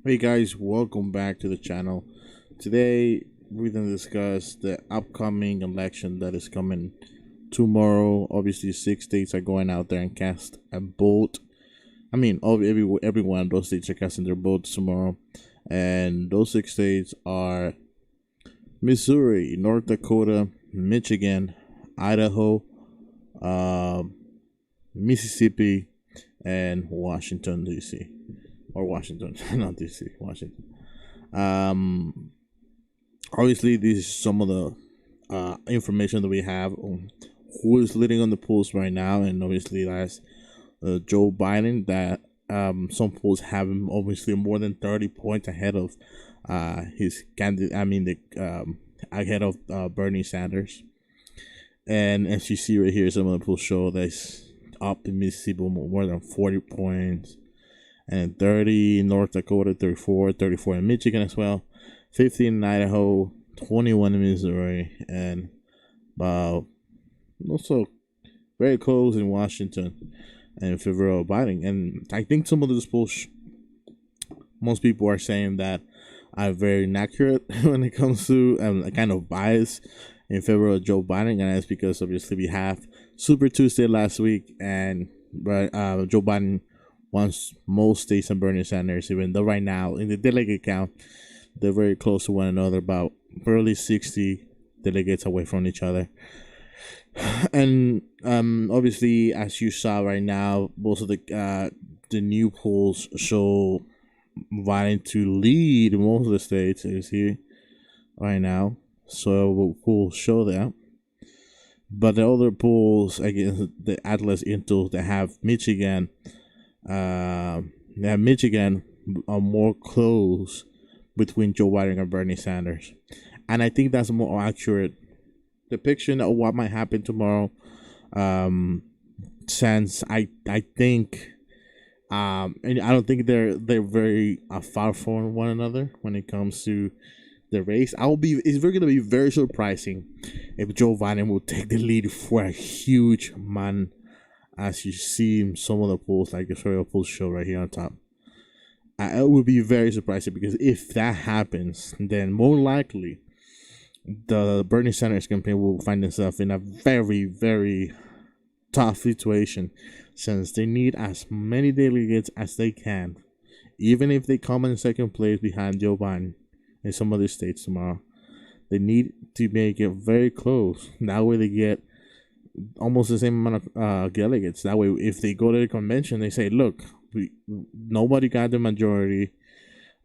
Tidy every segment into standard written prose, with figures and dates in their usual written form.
Hey guys, welcome back to the channel. Today we're gonna discuss the upcoming election that is coming tomorrow. Obviously, 6 states are going out there and cast a vote. Every one of those states are casting their votes tomorrow, and those 6 states are Missouri, North Dakota, Michigan, Idaho, uh, Mississippi, and Washington D.C. or Washington, not D.C. Washington. Um, Obviously, this is some of the information that we have on who is leading on the polls right now, and obviously that's Joe Biden. That some polls have him obviously more than 30 points ahead of his candidate. Ahead of Bernie Sanders. And as you see right here, some of the polls show that he's up in Mississippi more than 40 points, and 30 in North Dakota, 34 in Michigan as well, 15 in Idaho, 21 in Missouri, and also very close in Washington and in favor of Biden. And I think some of those polls, most people are saying that are very inaccurate when it comes to a kind of bias in favor of Joe Biden, and that's because obviously we have Super Tuesday last week, and Joe Biden wants most states and Bernie Sanders, even though right now in the delegate count they're very close to one another, about barely 60 delegates away from each other. And obviously, as you saw right now, most of the new polls show Biden to lead most of the states. Is here right now, so we'll show that. But the other polls against the Atlas Intel that have Michigan, are more close between Joe Biden and Bernie Sanders, and I think that's a more accurate depiction of what might happen tomorrow. Um, since I think and I don't think they're very far from one another when it comes to the race. It's very gonna be very surprising if Joe Biden will take the lead for a huge man, as you see in some of the polls, like the Australia polls show right here on top. I would be very surprised because if that happens, then more likely the Bernie Sanders campaign will find itself in a very, very tough situation, since they need as many delegates as they can, even if they come in second place behind Joe Biden in some other states tomorrow. They need to make it very close. That way they get almost the same amount of delegates. That way, if they go to the convention, they say, look, nobody got the majority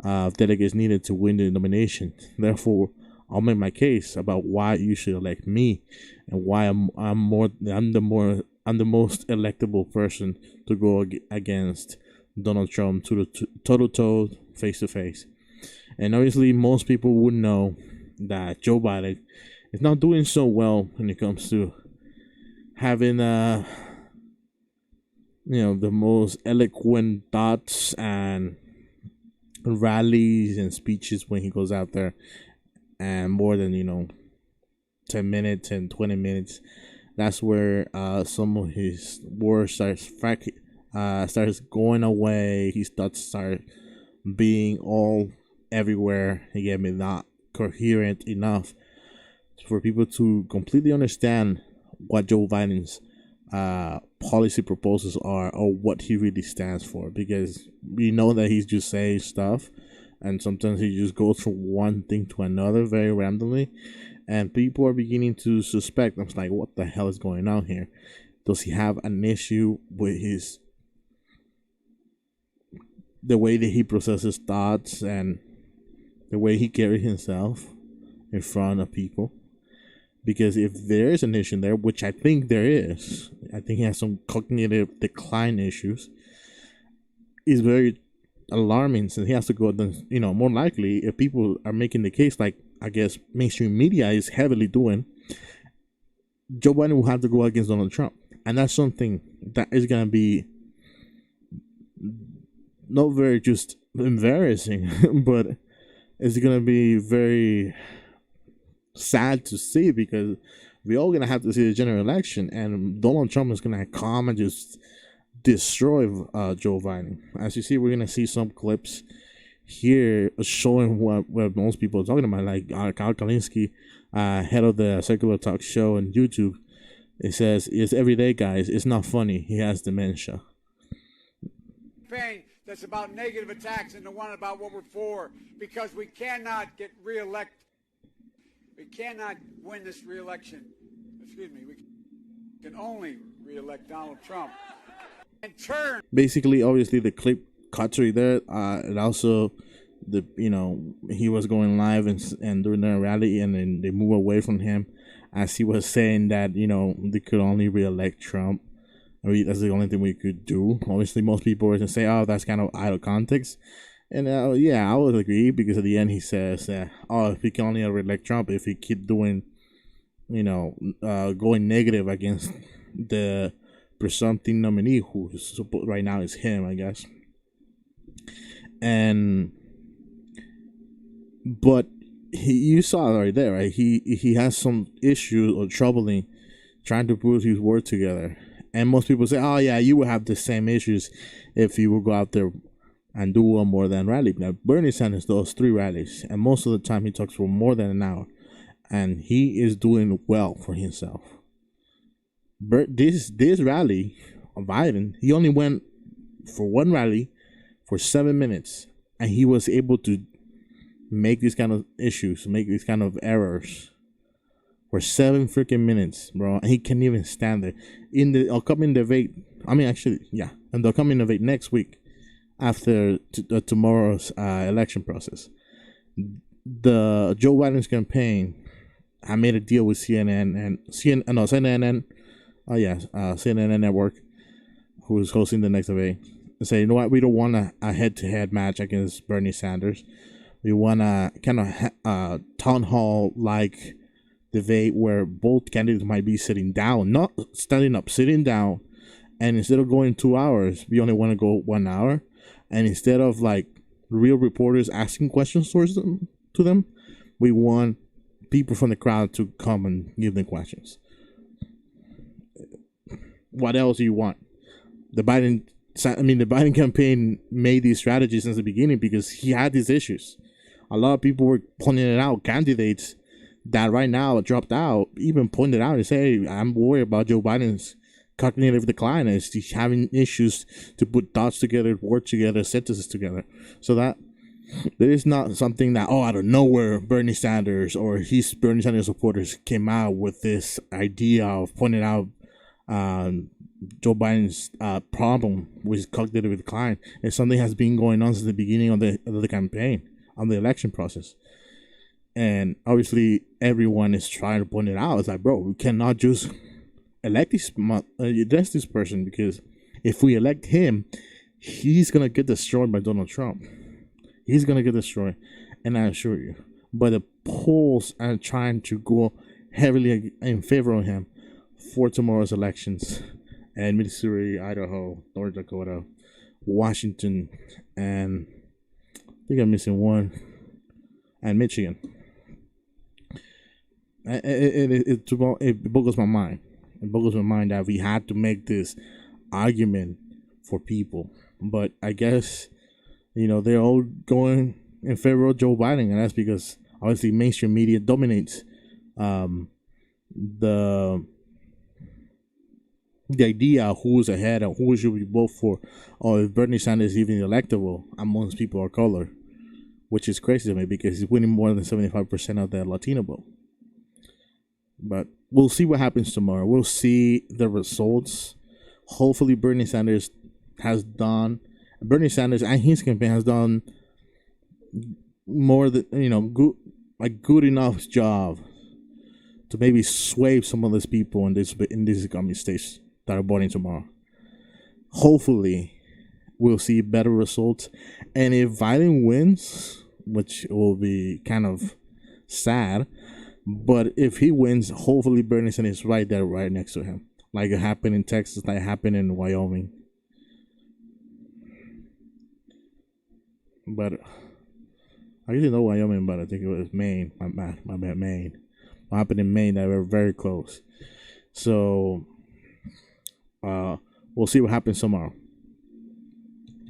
of delegates needed to win the nomination. Therefore, I'll make my case about why you should elect me, and why I'm the most electable person to go against Donald Trump to the toe face to face. And obviously, most people would know that Joe Biden is not doing so well when it comes to having the most eloquent thoughts and rallies and speeches when he goes out there, and more than 10 minutes and 20 minutes. That's where some of his words starts going away. His thoughts start being all everywhere. Again, not coherent enough for people to completely understand what Joe Biden's policy proposals are, or what he really stands for, because we know that he's just saying stuff, and sometimes he just goes from one thing to another very randomly, and people are beginning to suspect. I'm like, what the hell is going on here? Does he have an issue with the way that he processes thoughts and the way he carries himself in front of people? Because if there is an issue there, which I think there is, I think he has some cognitive decline issues, is very alarming, since he has to go then, more likely, if people are making the case, like I guess mainstream media is heavily doing, Joe Biden will have to go against Donald Trump. And that's something that is going to be not very just embarrassing, but it's going to be very sad to see, because we're all going to have to see the general election, and Donald Trump is going to come and just destroy Joe Biden. As you see, we're going to see some clips here showing what most people are talking about, like Kyle Kalinske, head of the Circular Talk show on YouTube. It says, it's everyday, guys. It's not funny. He has dementia. Campaign that's about negative attacks and the one about what we're for, because we cannot get reelected. We cannot win this reelection. Excuse me. We can only reelect Donald Trump. In turn, basically, obviously, the clip cuts right there. And also, he was going live and doing a rally, and then they move away from him as he was saying that they could only reelect Trump. I mean, that's the only thing we could do. Obviously, most people were going to say, "Oh, that's kind of out of context." And yeah, I would agree, because at the end he says, "Oh, if we can only reelect Trump, if we keep doing, going negative against the presumptive nominee, who right now is him, I guess." But you saw it right there, right? He has some issues or troubling trying to put his word together. And most people say, "Oh yeah, you would have the same issues if you would go out there and do one more than rally." Now Bernie Sanders does 3 rallies, and most of the time he talks for more than an hour, and he is doing well for himself. This rally of Biden, he only went for one rally for 7 minutes, and he was able to make these kind of issues, make these kind of errors for 7 freaking minutes, bro. And he can't even stand there. In the upcoming debate, in the upcoming debate next week, after tomorrow's election process, the Joe Biden's campaign, I made a deal with CNN Network, who is hosting the next debate, and say, "You know what? We don't want a head-to-head match against Bernie Sanders. We want a kind of town hall like debate where both candidates might be sitting down, not standing up, sitting down. And instead of going 2 hours, we only want to go 1 hour. And instead of like real reporters asking questions to them, we want people from the crowd to come and give them questions." What else do you want? The Biden campaign made these strategies since the beginning because he had these issues. A lot of people were pointing it out. Candidates that right now dropped out even pointed out and say, "Hey, I'm worried about Joe Biden's cognitive decline. He's having issues to put thoughts together, words together, sentences together." So that there is not something that, out of nowhere, Bernie Sanders or his Bernie Sanders supporters came out with this idea of pointing out Joe Biden's problem with cognitive decline. It's something that has been going on since the beginning of the campaign, on the election process. And obviously, everyone is trying to point it out. It's like, bro, we cannot just elect this person, because if we elect him, he's going to get destroyed by Donald Trump. He's going to get destroyed, and I assure you. But the polls are trying to go heavily in favor of him for tomorrow's elections. And Missouri, Idaho, North Dakota, Washington, and I think I'm missing one, and Michigan. It boggles my mind. It boggles my mind that we had to make this argument for people. But I guess, they're all going in favor of Joe Biden, and that's because obviously mainstream media dominates the idea of who's ahead and who should we vote for, or if Bernie Sanders is even electable amongst people of color, which is crazy to me because he's winning more than 75% of the Latino vote. But we'll see what happens tomorrow. We'll see the results. Hopefully Bernie Sanders and his campaign has done more than, good enough job to maybe sway some of these people in these economic states that are voting tomorrow. Hopefully we'll see better results. And if Biden wins, which will be kind of sad, but if he wins, hopefully Bernie Sanders is right there, right next to him. Like it happened in Texas, like it happened in Wyoming. But I didn't know Wyoming, but I think it was Maine. My bad, Maine. What happened in Maine, they were very close. So we'll see what happens tomorrow.